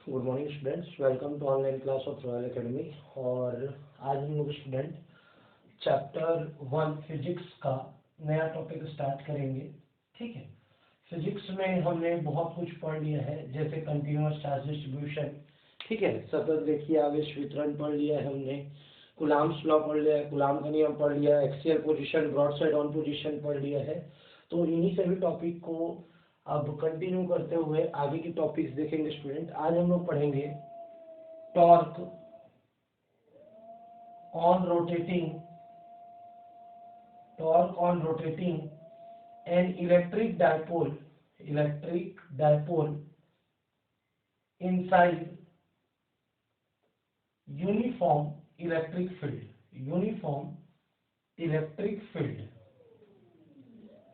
Good morning students, welcome to online class of Royal Academy. और आज हम लोग स्टूडेंट चैप्टर 1 फिजिक्स का नया टॉपिक स्टार्ट करेंगे। ठीक है, फिजिक्स में हमने बहुत कुछ पढ़ लिया है, जैसे कंटिन्यूअस चार्ज डिस्ट्रीब्यूशन, ठीक है, सतत रेखीय आवेश वितरण पढ़ लिया है हमने, कूलाम्स लॉ पढ़ लिया है, कूलाम का नियम पढ़ लिया है, axial position, broad side on position पढ़ लिया है। तो इन्हीं सभी टॉपिक को अब कंटिन्यू करते हुए आगे के टॉपिक्स देखेंगे स्टूडेंट। आज हम लोग पढ़ेंगे torque on rotating N electric dipole inside uniform electric field.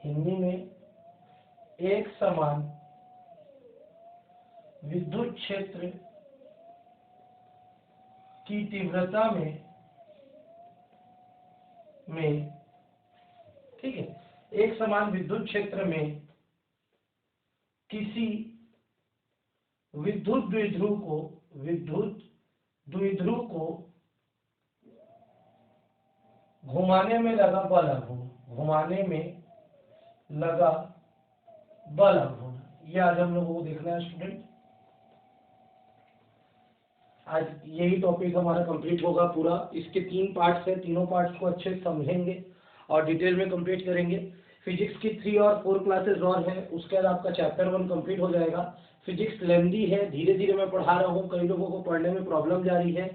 Hindi में एक समान विद्युत क्षेत्र की तीव्रता में ठीक है, एक समान विद्युत क्षेत्र में किसी विद्युत द्विध्रुव को घुमाने में लगा बल आघूर्ण। ये आज हम लोगों को देखना है स्टूडेंट। आज यही टॉपिक हमारा कंप्लीट होगा पूरा। इसके 3 पार्ट्स हैं, तीनों पार्ट्स को अच्छे से समझेंगे और डिटेल में कंप्लीट करेंगे। फिजिक्स की 3 और 4 क्लासेस और हैं, उसके बाद आपका चैप्टर 1 कंप्लीट हो जाएगा। फिजिक्स लेंदी है, धीरे धीरे मैं पढ़ा रहा हूँ, कई लोगों को पढ़ने में प्रॉब्लम जा रही है,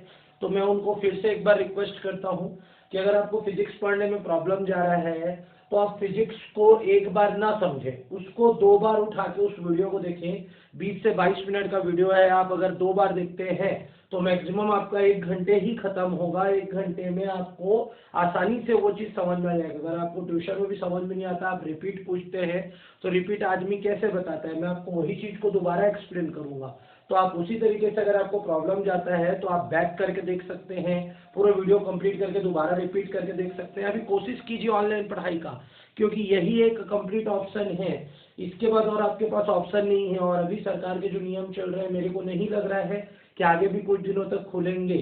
तो मैं उनको फिर से एक बार रिक्वेस्ट करता हूँ कि अगर आपको फिजिक्स पढ़ने में प्रॉब्लम जा रहा है तो आप फिजिक्स को एक बार ना समझें, उसको 2 बार उठा के उस वीडियो को देखें। 20 से 22 मिनट का वीडियो है, आप अगर 2 बार देखते हैं तो मैक्सिमम आपका 1 घंटे ही खत्म होगा। 1 घंटे में आपको आसानी से वो चीज समझ में आ जाएगा। अगर आपको ट्यूशन में भी समझ में नहीं आता, आप रिपीट पूछते हैं, तो रिपीट आदमी कैसे बताता है, मैं आपको वही चीज को दोबारा एक्सप्लेन करूंगा। तो आप उसी तरीके से, अगर आपको प्रॉब्लम जाता है तो आप बैक करके देख सकते हैं, पूरा वीडियो कंप्लीट करके दोबारा रिपीट करके देख सकते हैं। अभी कोशिश कीजिए ऑनलाइन पढ़ाई का, क्योंकि यही एक कंप्लीट ऑप्शन है, इसके बाद और आपके पास ऑप्शन नहीं है। और अभी सरकार के जो नियम चल रहे हैं, मेरे को नहीं लग रहा है कि आगे भी कुछ दिनों तक खुलेंगे।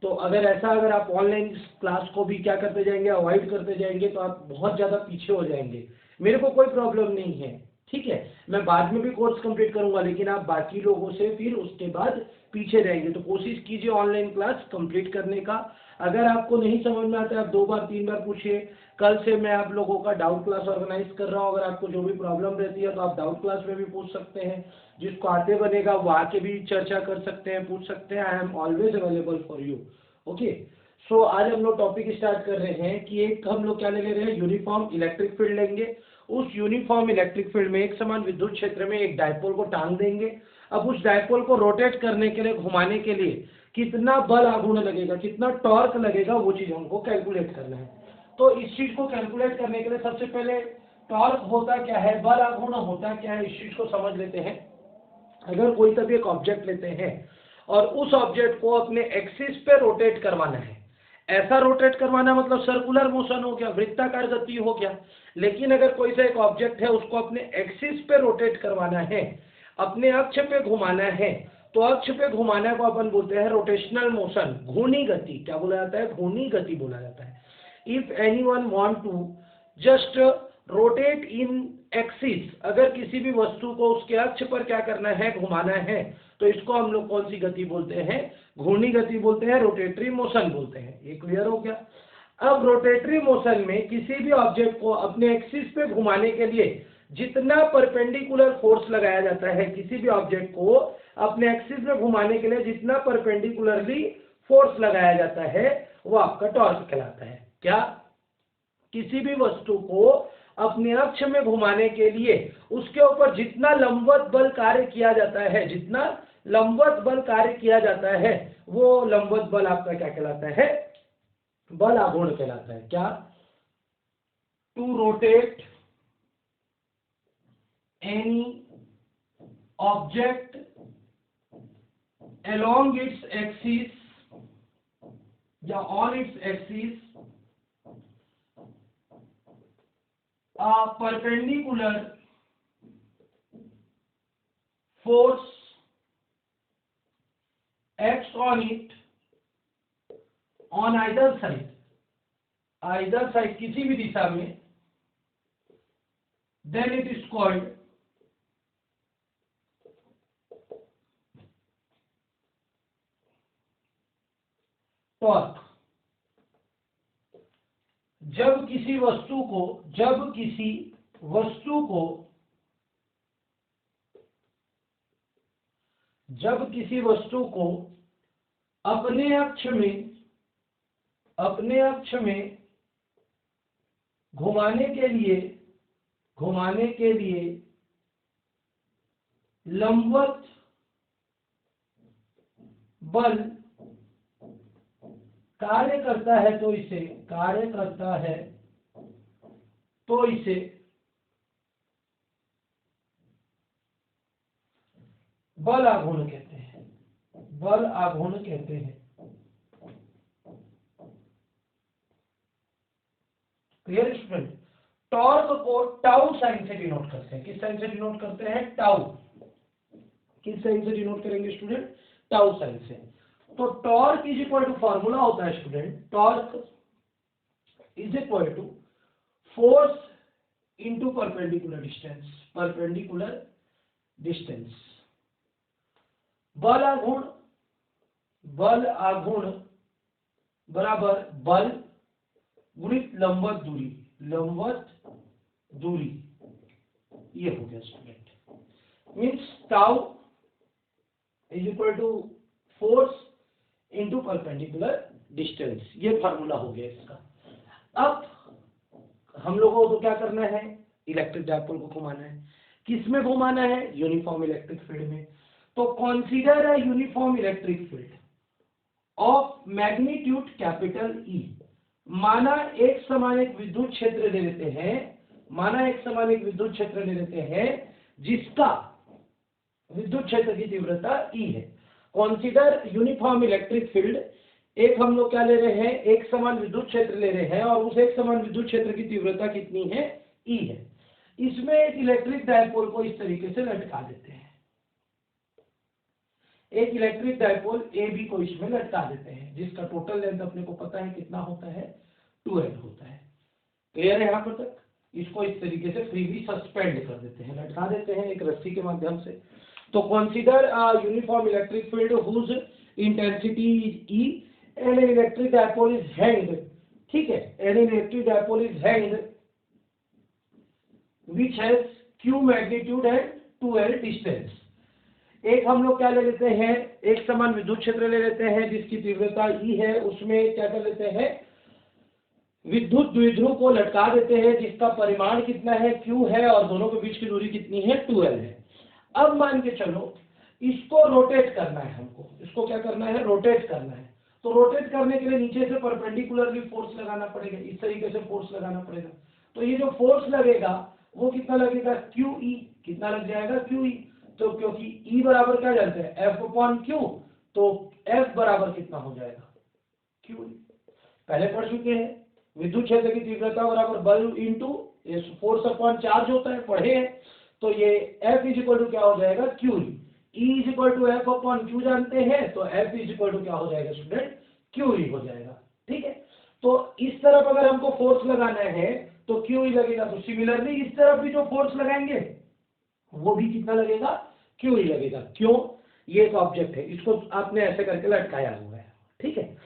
तो अगर आप ऑनलाइन क्लास को भी क्या करते जाएंगे, अवॉइड करते जाएंगे, तो आप बहुत ज्यादा पीछे हो जाएंगे। मेरे को कोई प्रॉब्लम नहीं है, ठीक है, मैं बाद में भी कोर्स कंप्लीट करूंगा, लेकिन आप बाकी लोगों से फिर उसके बाद पीछे रहेंगे। तो कोशिश कीजिए ऑनलाइन क्लास कंप्लीट करने का। अगर आपको नहीं समझ में आता है, आप 2 बार 3 बार पूछिए। कल से मैं आप लोगों का डाउट क्लास ऑर्गेनाइज कर रहा हूँ। अगर आपको जो भी प्रॉब्लम रहती है तो आप डाउट क्लास में भी पूछ सकते हैं, जिसको आते बनेगा वो आके भी चर्चा कर सकते हैं, पूछ सकते हैं। I am always available for you. Okay, so आज हम लोग टॉपिक स्टार्ट कर रहे हैं कि एक हम लोग क्या ले रहे हैं, यूनिफॉर्म इलेक्ट्रिक फील्ड लेंगे। उस यूनिफॉर्म इलेक्ट्रिक फील्ड में एक समान विद्युत क्षेत्र में एक डायपोल को टांग देंगे। अब उस डायपोल को रोटेट करने के लिए, घुमाने के लिए कितना बल आघूर्ण लगेगा, कितना टॉर्क लगेगा, वो चीज हमको कैलकुलेट करना है। तो इस चीज को कैलकुलेट करने के लिए सबसे पहले टॉर्क होता क्या है, बल आघूर्ण होता क्या है, इस चीज को समझ लेते हैं। अगर कोई तभी एक ऑब्जेक्ट लेते हैं और उस ऑब्जेक्ट को अपने एक्सिस पे रोटेट करवाना है, ऐसा रोटेट करवाना मतलब सर्कुलर मोशन हो गया, वृत्ताकार गति हो गया। लेकिन अगर कोई सा एक ऑब्जेक्ट है, उसको अपने एक्सिस पे रोटेट करवाना है, अपने अक्ष पे घुमाना है, तो अक्ष पे घुमाना को अपन बोलते हैं रोटेशनल मोशन, घूर्णी गति। क्या बोला जाता है, घूर्णी गति बोला जाता है। If anyone want to just rotate in axis, अगर किसी भी वस्तु को उसके अक्ष पर क्या करना है, घुमाना है, तो इसको हम लोग कौन सी गति बोलते हैं, घूर्णी गति बोलते हैं, रोटेटरी मोशन बोलते हैं। ये क्लियर हो गया। अब रोटेटरी मोशन में किसी भी ऑब्जेक्ट को अपने एक्सिस पे घुमाने के लिए जितना परपेंडिकुलर फोर्स लगाया जाता है, किसी भी ऑब्जेक्ट को अपने एक्सिस में घुमाने के लिए जितना परपेंडिकुलरली फोर्स लगाया जाता है, वो आपका टॉर्क कहलाता है। क्या, किसी भी वस्तु को अपने अक्ष में घुमाने के लिए उसके ऊपर जितना लंबवत बल कार्य किया जाता है, जितना लंबवत बल कार्य किया जाता है, वो लंबवत बल आपका क्या कहलाता है, बल आघूर्ण कहलाता है। क्या, to rotate any object along its axis या on its axis a perpendicular force acts on it on either side किसी भी दिशा में, then it is called torque. जब किसी वस्तु को अपने अक्ष में घुमाने के लिए लंबवत बल कार्य करता है तो इसे बल आघूर्ण कहते हैं। Clear student? टॉर्क को टाउ साइन से डिनोट करते हैं। किस साइन से डिनोट करते हैं? टाउ। किस साइन से डिनोट करेंगे स्टूडेंट? टाउ साइन से। तो torque is equal to, formula होता है student, torque is equal to force into perpendicular distance. बल आघूर्ण बराबर बल गुणित लंबवत दूरी। ये हो गया student. Means tau is equal to force into perpendicular distance. ये फार्मूला हो गया इसका। अब हम लोगों को क्या करना है? इलेक्ट्रिक डायपोल को घुमाना है। किस में घुमाना है? यूनिफॉर्म इलेक्ट्रिक फील्ड में। तो consider a uniform electric field of magnitude capital E. माना एक समान एक विद्युत क्षेत्र ले लेते हैं जिसका विद्युत क्षेत्र की तीव्रता ई है। Consider uniform electric field. एक हम लोग क्या ले रहे हैं? एक समान विद्युत क्षेत्र ले रहे हैं और उस एक समान विद्युत क्षेत्र की तीव्रता कितनी है? ई है। इसमें एक इलेक्ट्रिक डायपोल को इस तरीके से लटका देते हैं। एक इलेक्ट्रिक डायपोल ए बी को इसमें लटका देते हैं, जिसका टोटल लेंथ अपने को पता है कितना होता है? 2l होता है। क्लियर है यहाँ पर तक? इसको इस तरीके से फ्रीली सस्पेंड कर देते हैं, लटका देते हैं एक रस्सी के माध्यम से। तो consider uniform electric field whose intensity is E and an electric dipole is hanged. ठीक है, an electric dipole is hanged which has q magnitude and 2l distance. एक हम लोग क्या ले लेते हैं? एक समान विद्युत क्षेत्र ले लेते हैं जिसकी तीव्रता ई है। उसमें क्या कर लेते हैं? विद्युत द्विध्रुव को लटका देते हैं जिसका परिमाण कितना है? q है और दोनों के बीच की दूरी कितनी है? 2l है। अब मान के चलो इसको रोटेट करना है हमको। इसको क्या करना है? रोटेट करना है। तो रोटेट करने के लिए नीचे से परपेंडिकुलरली फोर्स लगाना पड़ेगा, इस तरीके से फोर्स लगाना पड़ेगा। तो ये जो फोर्स लगेगा वो कितना लगेगा? QE। कितना लग जाएगा? QE। तो क्योंकि E बराबर क्या जानते हैं? F/Q। तो F बराबर कितना हो जाएगा? QE। पहले पढ़ चुके हैं, विद्युत क्षेत्र की तीव्रता बराबर बल इंटू फोर्स अपॉन चार्ज होता है, पढ़े हैं। तो ये F इज इक्वल टू क्या हो जाएगा? QE। E is equal to F/Q जानते हैं, तो F इज इक्वल टू क्या हो जाएगा स्टूडेंट? QE हो जाएगा। ठीक है, तो इस तरफ अगर हमको फोर्स लगाना है तो QE लगेगा। तो सिमिलरली इस तरफ भी जो फोर्स लगाएंगे वो भी कितना लगेगा? QE लगेगा। क्यों? ये एक ऑब्जेक्ट है, इसको आपने ऐसे करके लटकाया हुआ है। ठीक है,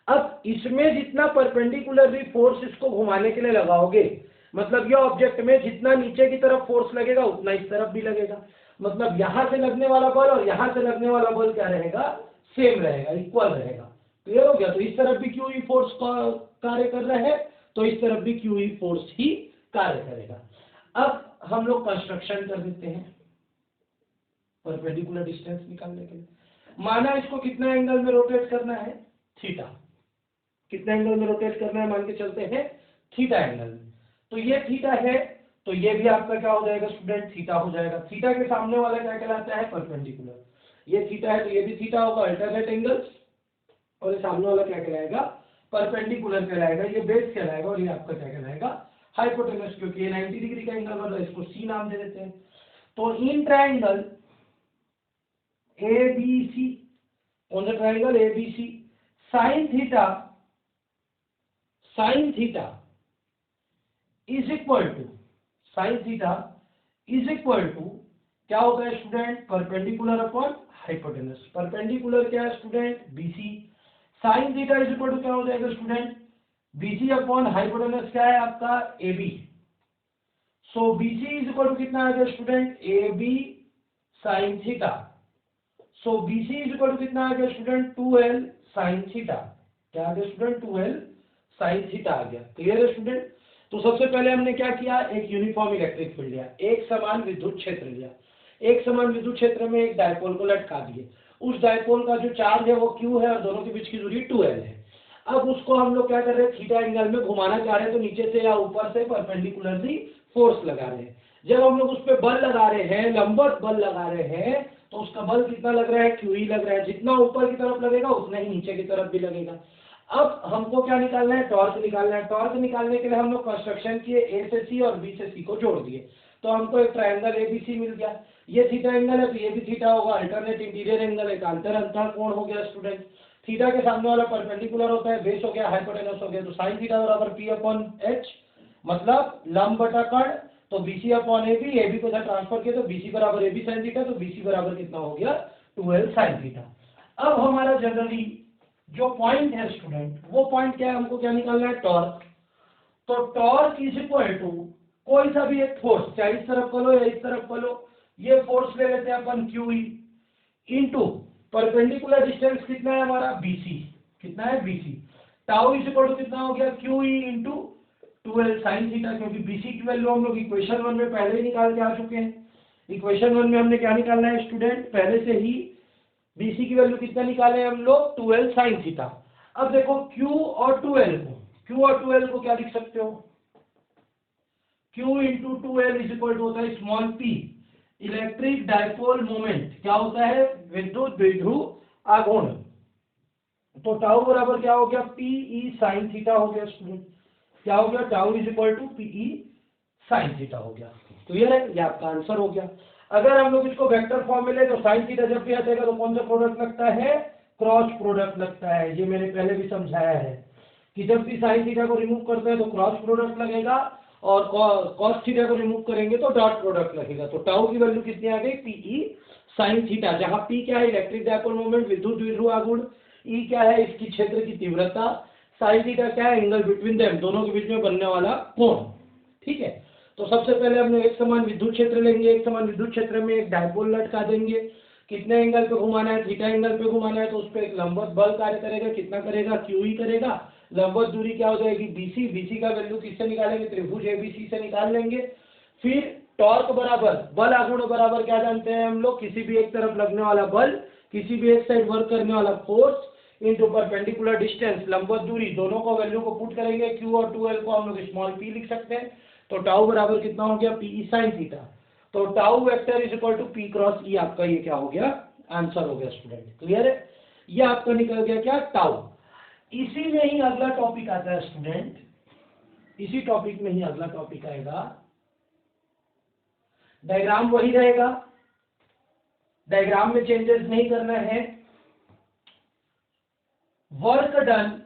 अब इसमें जितना परपेंडिकुलरली फोर्स इसको घुमाने के लिए लगाओगे, मतलब ये ऑब्जेक्ट में जितना नीचे की तरफ फोर्स लगेगा उतना इस तरफ भी लगेगा। मतलब यहां से लगने वाला बल और यहां से लगने वाला बल क्या रहेगा? सेम रहेगा, इक्वल रहेगा। क्लियर हो गया? तो इस तरफ भी QE फोर्स कार्य कर रहा है, तो इस तरफ भी QE फोर्स ही कार्य करेगा। अब हम लोग कंस्ट्रक्शन कर देते हैं परपेंडिकुलर डिस्टेंस निकालने के लिए। माना इसको कितना एंगल में रोटेट करना है? थीटा। कितना एंगल में रोटेट करना है? मान के चलते हैं थीटा एंगल में। तो ये थीटा है, तो ये भी आपका क्या हो जाएगा स्टूडेंट? थीटा हो जाएगा। थीटा के सामने वाला क्या कहलाता है? परपेंडिकुलर। ये थीटा है तो ये भी थीटा होगा, अल्टरनेट एंगल्स। और ये सामने वाला क्या कहलाएगा? परपेंडिकुलर कहलाएगा। ये बेस कहलाएगा और ये आपका क्या कहलाएगा? हाइपोटेनस, क्योंकि ये 90 डिग्री का एंगल बन रहा है, इसको C नाम दे देते हैं। तो इन ट्रायंगल ABC कौन सा triangle, ABC। Sine theta is equal to, sine theta is equal to क्या होता है student, perpendicular upon hypotenuse. Perpendicular क्या है student, BC। Sine theta is equal to क्या हो जाएगा स्टूडेंट, BC अपॉन हाइपोटेनस क्या है आपका, AB। So BC is equal to कितना आ गया student, AB sine theta. So BC is equal to कितना आ गया स्टूडेंट, 2L साइन थीटा। क्या आ गया स्टूडेंट, 2L साइन थीटा आ गया। क्लियर है स्टूडेंट। तो सबसे पहले हमने क्या किया, एक यूनिफॉर्म इलेक्ट्रिक फील्ड लिया, एक समान विद्युत क्षेत्र लिया, एक समान विद्युत क्षेत्र में एक डायपोल को लटका दिए। उस डायपोल का जो चार्ज है वो Q है और दोनों के बीच की दूरी 2L है। अब उसको हम लोग क्या कर रहे हैं, थीटा एंगल में घुमाना चाह रहे हैं, तो नीचे से या ऊपर से परपेंडिकुलरली फोर्स लगा रहे हैं। जब हम लोग उस पर बल लगा रहे हैं, लंबवत बल लगा रहे हैं, तो उसका बल कितना लग रहा है, QE लग रहा है। जितना ऊपर की तरफ लगेगा उतना ही नीचे की तरफ भी लगेगा। अब हमको क्या निकालना है, टॉर्क निकालना है। टॉर्क निकालने के लिए हम लोग कंस्ट्रक्शन किए, A से C और B से C को जोड़ दिए, तो हमको एक ट्रायंगल ABC मिल गया। ये थीटा एंगल है तो ये भी थीटा होगा, अल्टरनेट इंटीरियर एंगल, एक अंतर कोण हो गया स्टूडेंट। थीटा के सामने वाला परपेंडिकुलर होता है, बेस हो गया, हाइपोटेनस हो गया, तो साइन थीटा बराबर P अपॉन H, मतलब लंब बटा कर्ण। तो BC अपॉन AB, AB को ट्रांसफर किया तो BC बराबर AB साइन थीटा, तो BC बराबर कितना हो गया, 2L साइन थीटा। अब हमारा जनरली जो पॉइंट है स्टूडेंट, वो पॉइंट क्या है, हमको क्या निकालना है, टॉर्क। तो टॉर्क इज इक्वल टू कोई सा भी एक फोर्स, चाहे इस तरफ करो या इस तरफ करो, ये फोर्स ले लेते हैं अपन QE इनटू परपेंडिकुलर डिस्टेंस कितना है हमारा, BC। कितना है, BC। Tau is equal to कितना हो गया, QE into 2L sine theta, क्योंकि BC की वैल्यू हम लोग इक्वेशन 1 में पहले ही निकाल के आ चुके हैं। इक्वेशन 1 में हमने क्या निकालना है स्टूडेंट, पहले से ही BC की वैल्यू कितना निकाले हम लोग, 2L साइन थीटा। अब देखो Q और 2L को क्या लिख सकते हो, Q into 2L is equal to होता है small p, electric dipole moment. क्या होता है, विद्युत द्विध्रुव आघूर्ण। तो टाउ बराबर क्या हो गया, PE साइन थीटा हो गया स्टूडेंट। क्या हो गया, tau is equal to PE sine theta हो गया। क्लियर है, ये आपका आंसर हो गया। अगर हम लोग इसको वेक्टर फॉर्म में ले तो साइन थीटा जब भी आ जाएगा तो कौन सा प्रोडक्ट लगता है, क्रॉस प्रोडक्ट लगता है। ये मैंने पहले भी समझाया है कि जब भी साइन थीटा को रिमूव करते हैं तो क्रॉस प्रोडक्ट लगेगा, और कॉस थीटा को रिमूव करेंगे तो डॉट प्रोडक्ट लगेगा। तो टाउ की वैल्यू कितनी आ गई, PE साइन थीटा, जहां P क्या है, इलेक्ट्रिक डायपोल मोमेंट, विद्युत द्विध्रुव आघूर्ण, E क्या है, इसकी क्षेत्र की तीव्रता, साइन थीटा क्या है, एंगल बिटवीन देम, दोनों के बीच में बनने वाला कोण। ठीक है, तो सबसे पहले हमने एक समान विद्युत क्षेत्र लेंगे, एक समान विद्युत क्षेत्र में एक डायपोल लटका देंगे। कितने एंगल पे घुमाना है, थीटा एंगल पे घुमाना है, तो उस पर एक लंबवत बल कार्य करेगा। कितना करेगा, QE करेगा। लंबवत दूरी क्या हो जाएगी, BC। BC का वैल्यू किससे निकालेंगे, त्रिभुज ABC से निकाल लेंगे। फिर टॉर्क बराबर बल आघूर्ण बराबर क्या जानते हैं हम लोग, किसी भी एक तरफ लगने वाला बल, किसी भी एक साइड वर्क करने वाला फोर्स इनटू परपेंडिकुलर डिस्टेंस, लंबवत दूरी, दोनों को वैल्यू को पुट करेंगे। Q और 2L को हम लोग स्मॉल p लिख सकते हैं। तो टाउ बराबर कितना हो गया, PE साइन थीटा। तो tau vector is equal to P cross E, आपका ये क्या हो गया, आंसर हो गया स्टूडेंट। क्लियर है, ये आपका निकल गया क्या, टाउ। इसी में ही अगला टॉपिक आता है स्टूडेंट, इसी टॉपिक में ही अगला टॉपिक आएगा। डायग्राम वही रहेगा, डायग्राम में चेंजेस नहीं करना है। Work done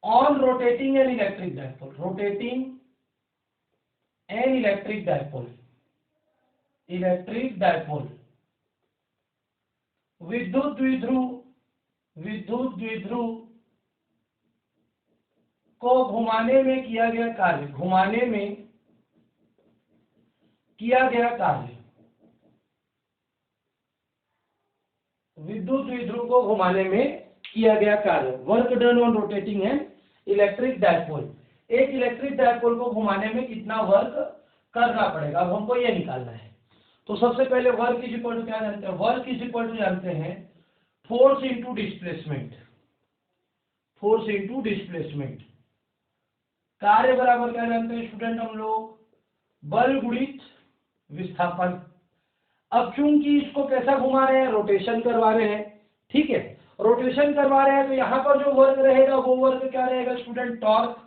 on rotating N electric dipole, rotating N electric dipole, electric dipole, विद्युत द्विध्रुव को घुमाने में किया गया कार्य, घुमाने में किया गया कार्य, विद्युत द्विध्रुव को घुमाने में किया गया कार्य। Work done on rotating N electric dipole, एक इलेक्ट्रिक डायपोल को घुमाने में कितना वर्क करना पड़ेगा, अब हमको ये निकालना है। तो सबसे पहले वर्क इज इक्वल टू क्या जानते हैं, वर्क इज इक्वल टू जानते हैं force into displacement, force into displacement. कार्य बराबर क्या जानते हैं स्टूडेंट हम लोग, बल गुणित विस्थापन। अब चूंकि इसको कैसा घुमा रहे हैं, रोटेशन करवा रहे हैं, ठीक है, रोटेशन करवा रहे हैं, तो यहां पर जो वर्क रहेगा वो वर्क क्या रहेगा स्टूडेंट, टॉर्क।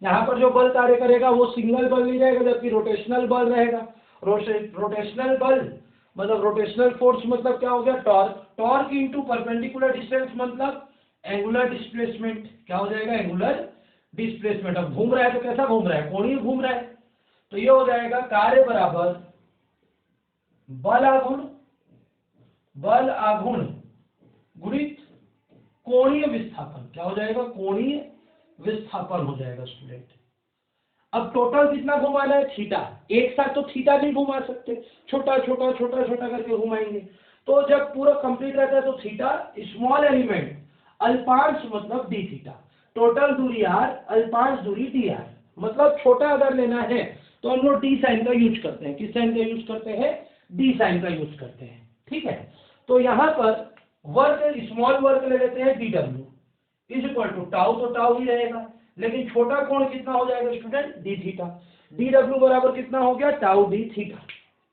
यहां पर जो बल कार्य करेगा वो सिंगल बल नहीं रहेगा, जबकि रोटेशनल बल रहेगा। रोटेशनल बल मतलब रोटेशनल फोर्स मतलब क्या हो गया, torque, torque into perpendicular distance मतलब एंगुलर डिस्प्लेसमेंट, क्या हो जाएगा, एंगुलर डिस्प्लेसमेंट। अब घूम रहा है तो कैसा घूम रहा है, कोणीय घूम रहा है, तो ये हो जाएगा कार्य बराबर बल आघूर्ण गुणित कोणीय विस्थापन, क्या हो जाएगा, कोणीय विस्थापन हो जाएगा स्टूडेंट। अब टोटल कितना घुमाना है, थीटा, एक साथ तो थीटा नहीं घुमा सकते, छोटा छोटा छोटा छोटा करके घुमाएंगे। तो जब पूरा कंप्लीट रहता है तो थीटा स्मॉल एलिमेंट अल्पांश मतलब डी थीटा, टोटल दूरी आर, अल्पांश दूरी डी आर। मतलब छोटा अगर लेना है तो हम लोग डी साइन का यूज करते हैं, किस साइन का यूज करते हैं, डी साइन का यूज करते हैं, ठीक है। तो यहाँ पर वर्क, स्मॉल वर्क ले लेते हैं D W is equal to tau, तो टाउ ही रहेगा, लेकिन छोटा कोण कितना हो जाएगा student, D theta. D W बराबर कितना हो गया, टाउ डी थीटा,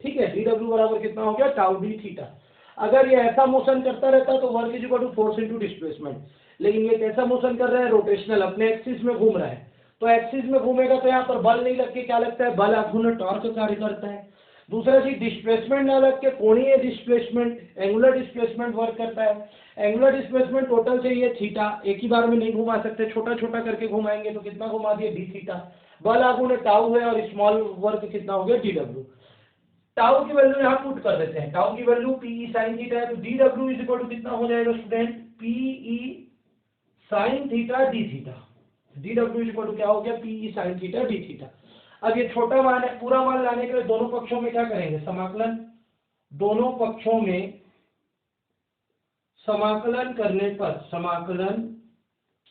ठीक है, डी डब्ल्यू बराबर कितना हो गया, टाउ डी थीटा। अगर ये ऐसा मोशन करता रहता तो work is equal to force into displacement, लेकिन ये कैसा मोशन कर रहा है, रोटेशनल, अपने एक्सिस में घूम रहा है, तो एक्सिस में घूमेगा तो यहाँ पर बल नहीं लग के क्या लगता है, बल आघूर्ण टॉर्क कार्य करता है। दूसरा चीज डिस्प्लेसमेंट ना लग के कोणीय डिस्प्लेसमेंट, एंगुलर डिस्प्लेसमेंट वर्क करता है। एंगुलर डिस्प्लेसमेंट टोटल चाहिए थीटा, एक ही बार में नहीं घुमा सकते, छोटा छोटा करके घुमाएंगे, तो कितना घुमा दिए, डी थीटा। बल आघूर्ण टाउ है और स्मॉल वर्क कितना हो गया, डी डब्ल्यू। टाउ की वैल्यू यहाँ पुट कर देते हैं, टाउ की वैल्यू पीई साइन थीटा है, तो D W is equal to कितना हो जाएगा student, PE sine theta D theta. D W is equal to क्या हो गया, PE sine theta D theta. अब ये छोटा मान है, पूरा मान लाने के लिए दोनों पक्षों में क्या करेंगे, समाकलन, दोनों पक्षों में समाकलन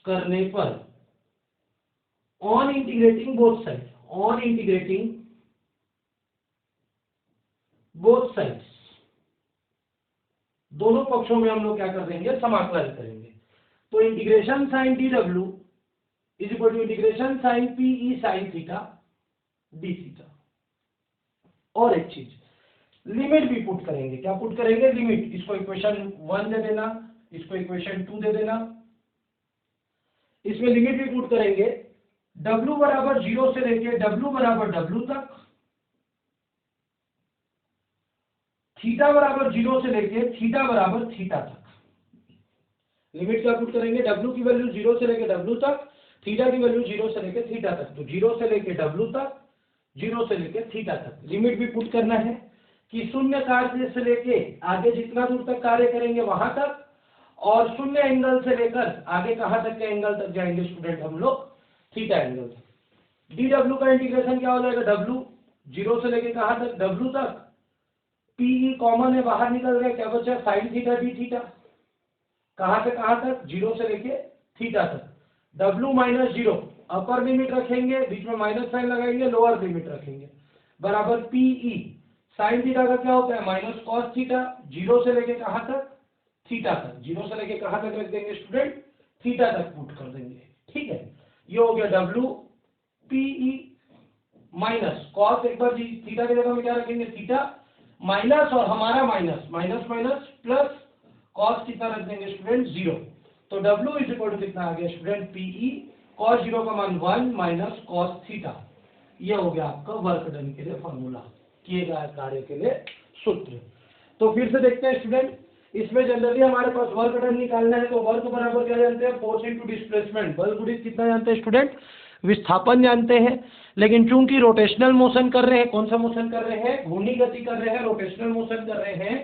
करने पर ऑन इंटीग्रेटिंग बोथ साइड्स, दोनों पक्षों में हम लोग क्या कर देंगे, समाकलन करेंगे। तो integration sign d W is equal to integration sine PE sine theta D theta. और एक चीज, लिमिट भी पुट करेंगे, क्या पुट करेंगे, लिमिट। इसको इक्वेशन 1 दे देना, इसको इक्वेशन 2 दे देना, इसमें लिमिट भी पुट करेंगे, W बराबर 0 से लेके W बराबर W तक, थीटा बराबर 0 से लेके थीटा बराबर थीटा तक। लिमिट क्या पुट करेंगे, W की वैल्यू 0 से लेके W तक, थीटा की वैल्यू 0 से लेके थीटा तक, तो 0 से लेके W तक, 0 से लेके थीटा तक। लिमिट भी पुट करना है कि शून्य कार्य से लेके आगे जितना दूर तक कार्य करेंगे वहां तक, और शून्य एंगल से लेकर आगे कहां तक के एंगल तक जाएंगे स्टूडेंट हम लोग, थीटा एंगल तक। डी डब्ल्यू का इंटीग्रेशन क्या हो जाएगा, W 0 से लेके कहां तक, W तक, पीई कॉमन है बाहर निकल गया, क्या बचा, साइन थीटा डी थीटा, कहां से कहां तक, 0 से लेके थीटा तक। W माइनस 0 अपर लिमिट रखेंगे, बीच में माइनस साइन लगाएंगे, लोअर लिमिट रखेंगे, बराबर पीई साइन थीटा का क्या होता है, माइनस कॉस थीटा, 0 से लेके कहां तक, थीटा तक, 0 से लेके कहां तक रख देंगे स्टूडेंट, थीटा तक पुट कर देंगे, ठीक है। ये हो गया W पीई माइनस कॉस, एक बार थीटा की जगह में क्या रखेंगे, थीटा माइनस, और हमारा minus minus minus plus cos कितना रख देंगे स्टूडेंट, 0। तो W इज इक्वल टू कितना आ गया स्टूडेंट, पीई कॉस 0 का मान 1 माइनस कॉस थीटा। ये हो गया आपका वर्क डन के लिए फॉर्मूला, किए गए कार्य के लिए सूत्र। तो फिर से देखते हैं स्टूडेंट, इसमें जनरली हमारे पास वर्क डन निकालना है, तो वर्क बराबर क्या जानते हैं, फोर्स इनटू डिस्प्लेसमेंट। बल गुणित कितना जानते हैं स्टूडेंट, विस्थापन जानते हैं। लेकिन चूंकि रोटेशनल मोशन कर रहे हैं, कौन सा मोशन कर रहे हैं, घूर्णी गति कर रहे हैं, रोटेशनल मोशन कर रहे हैं,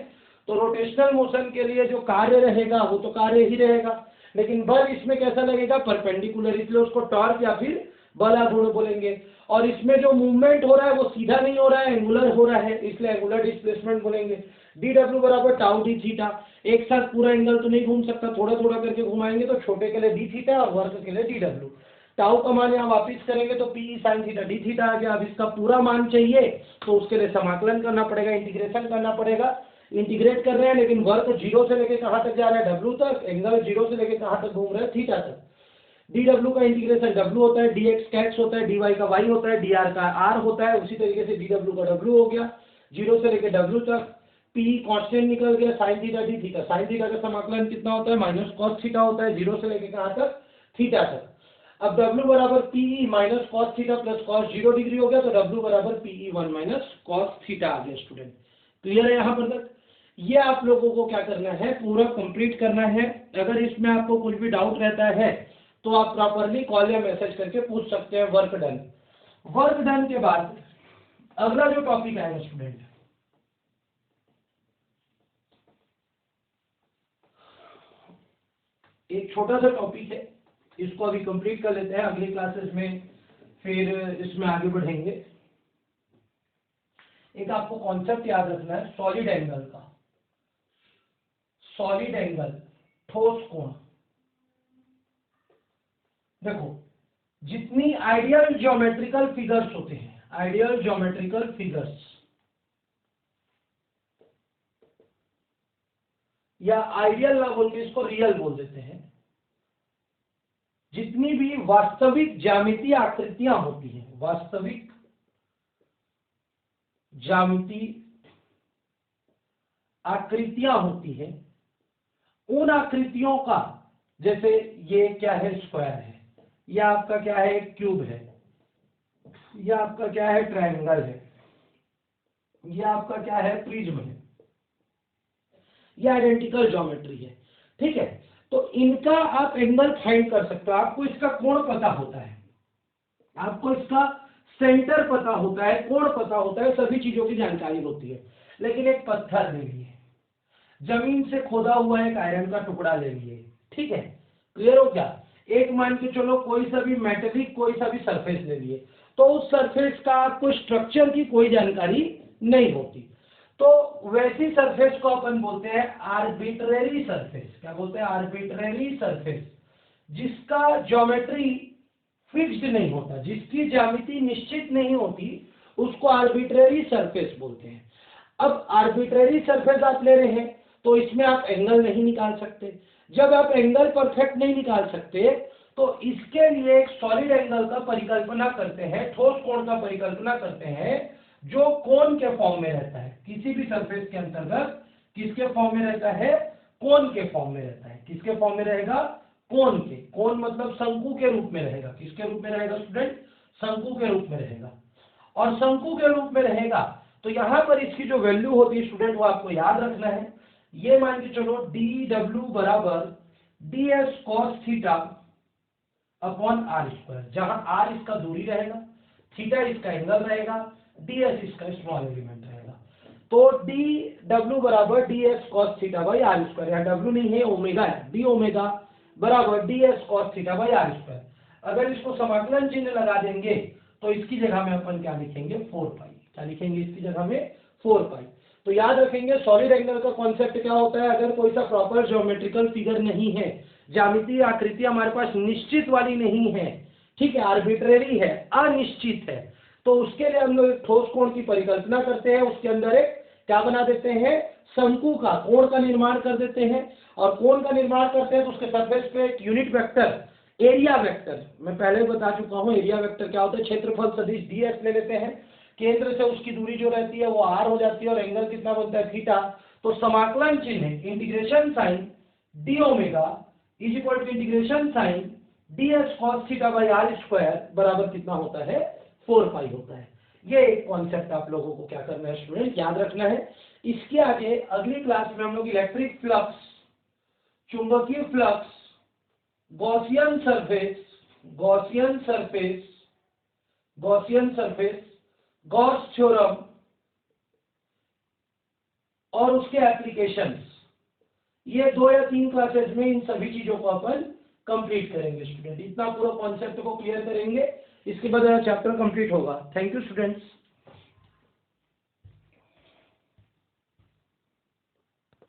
तो रोटेशनल मोशन के लिए जो कार्य रहेगा वो तो कार्य ही रहेगा, लेकिन बल इसमें कैसा लगेगा, परपेंडिकुलर, इसलिए उसको टॉर्क या फिर बल आघूर्ण बोलेंगे। और इसमें जो मूवमेंट हो रहा है वो सीधा नहीं हो रहा है, एंगुलर हो रहा है, इसलिए एंगुलर डिस्प्लेसमेंट बोलेंगे। डी डब्ल्यू बराबर टाउ डी थीटा, एक साथ पूरा एंगल तो नहीं घूम सकता, थोड़ा थोड़ा करके घुमाएंगे, तो छोटे के लिए डी थीटा और वर्क के लिए डी डब्ल्यू। टाउ का मान यहाँ वापिस करेंगे तो P sine theta D theta आ गया। अब इसका पूरा मान चाहिए तो उसके लिए समाकलन करना पड़ेगा, इंटीग्रेशन करना पड़ेगा। इंटीग्रेट कर रहे हैं लेकिन वर्क 0 से लेके कहां तक जा रहा है, W तक, एंगल 0 से लेके कहां तक घूम रहा है, थीटा तक। डी डब्ल्यू का इंटीग्रेशन W होता है, डी एक्स का एक्स होता है, डी वाई का वाई होता है, डी आर का आर होता है। उसी तरीके से डी डब्ल्यू का W हो गया 0 से लेके W तक। पी कांस्टेंट निकल गया, sign theta D theta, sine theta का समाकलन कितना होता है, माइनस कॉस थीटा होता है, 0 से लेके कहां तक, थीटा तक। अब W बराबर PE minus cos theta plus cos 0 degree हो गया, तो W बराबर पीई 1 माइनस कॉस थीटा आ गया स्टूडेंट। क्लियर है यहाँ पर तक? ये आप लोगों को क्या करना है, पूरा कंप्लीट करना है। अगर इसमें आपको कुछ भी डाउट रहता है तो आप प्रॉपरली कॉल या मैसेज करके पूछ सकते हैं। Work done. वर्क डन के बाद अगला जो टॉपिक आएगा स्टूडेंट, एक छोटा सा टॉपिक है, इसको अभी कंप्लीट कर लेते हैं, अगली क्लासेस में फिर इसमें आगे बढ़ेंगे। एक आपको कॉन्सेप्ट याद रखना है सॉलिड एंगल का। सॉलिड एंगल, ठोस कोण। देखो, जितनी आइडियल ज्योमेट्रिकल फिगर्स होते हैं, आइडियल ज्योमेट्रिकल फिगर्स या आइडियल ना बोल के इसको रियल बोल देते हैं, जितनी भी वास्तविक ज्यामितीय आकृतियां होती हैं, वास्तविक ज्यामितीय आकृतियां होती हैं, उन आकृतियों का, जैसे ये क्या है, स्क्वायर है, या आपका क्या है, क्यूब है, या आपका क्या है, ट्रायंगल है, या आपका क्या है, प्रिज्म है, ये आइडेंटिकल ज्योमेट्री है। ठीक है, तो इनका आप एंगल फाइंड कर सकते हो। आपको इसका कोण पता होता है, आपको इसका सेंटर पता होता है, कोण पता होता है, सभी चीजों की जानकारी होती है। लेकिन एक पत्थर ले लिए, जमीन से खोदा हुआ एक आयरन का टुकड़ा ले लिए, ठीक है, क्लियर हो क्या? एक मान के चलो कोई सा भी मेटेलिक कोई सा भी सरफेस ले लिए, तो उस सरफेस का आपको स्ट्रक्चर की कोई जानकारी नहीं होती, तो वैसी सरफेस को अपन बोलते हैं आर्बिट्रेरी सरफेस। क्या बोलते हैं? आर्बिट्रेरी सरफेस, जिसका ज्योमेट्री फिक्स्ड नहीं होता, जिसकी ज्यामिति निश्चित नहीं होती, उसको आर्बिट्रेरी सरफेस बोलते हैं। अब आर्बिट्रेरी सरफेस आप ले रहे हैं तो इसमें आप एंगल नहीं निकाल सकते। जब आप एंगल परफेक्ट नहीं निकाल सकते तो इसके लिए एक सॉलिड एंगल का परिकल्पना करते हैं, ठोस कोण का परिकल्पना करते हैं, जो कोण के फॉर्म में रहता है। किसी भी सरफेस के अंतर्गत किसके फॉर्म में रहता है? कोण के फॉर्म में रहता है। किसके फॉर्म में रहेगा? कोण के। कोण मतलब शंकु के रूप में रहेगा। किसके रूप में रहेगा स्टूडेंट? शंकु के रूप में रहेगा। और शंकु के रूप में रहेगा तो यहां पर इसकी जो वैल्यू होती है स्टूडेंट, वो आपको याद रखना है। ये मान के चलो डी डब्ल्यू बराबर D S cos theta upon R square, जहां आर इसका दूरी रहेगा, थीटा इसका एंगल रहेगा, डी एस इसका स्मॉल एलिमेंट रहेगा। तो डी डब्ल्यू बराबर D S cos theta by R square, यहाँ डब्ल्यू नहीं है, ओमेगा है, डी ओमेगा बराबर D S cos theta by R square. अगर इसको समाकलन चिन्ह लगा देंगे तो इसकी जगह में अपन क्या लिखेंगे? 4 पाई। क्या लिखेंगे इसकी जगह में? 4 पाई। तो याद रखेंगे सॉलिड एंगल का कॉन्सेप्ट क्या होता है। अगर कोई सा प्रॉपर ज्योमेट्रिकल फिगर नहीं है, ज्यामितीय आकृति हमारे पास निश्चित वाली नहीं है, ठीक है, आर्बिट्रेरी है, अनिश्चित है, तो उसके लिए हम लोग एक ठोस कोण की परिकल्पना करते हैं, उसके अंदर एक क्या बना देते हैं? शंकु का, कोण का निर्माण कर देते हैं। और कोण का निर्माण करते हैं तो उसके सरफेस पे एक यूनिट वेक्टर, एरिया वेक्टर, मैं पहले बता चुका हूं एरिया वेक्टर क्या होता है, क्षेत्रफल सदिश ds ले लेते हैं, केंद्र से उसकी दूरी जो रहती है वो r हो जाती है, और एंगल कितना बनता है? थीटा। तो समाकलन चिन्ह integration sign D omega is equal to integration sign D S cos theta by R square बराबर कितना होता है? 4 पाई होता है। ये एक कॉन्सेप्ट आप लोगों को क्या करना है स्टूडेंट? याद रखना है। इसके आगे अगली क्लास में हम लोग इलेक्ट्रिक फ्लक्स, चुंबकीय flux, Gaussian surface, Gaussian surface, Gaussian surface, Gauss theorem और उसके एप्लीकेशंस, ये 2 या 3 क्लासेस में इन सभी चीजों को अपन कंप्लीट करेंगे स्टूडेंट। इतना पूरा कॉन्सेप्ट को क्लियर करेंगे, इसके बाद चैप्टर कंप्लीट होगा। Thank you students.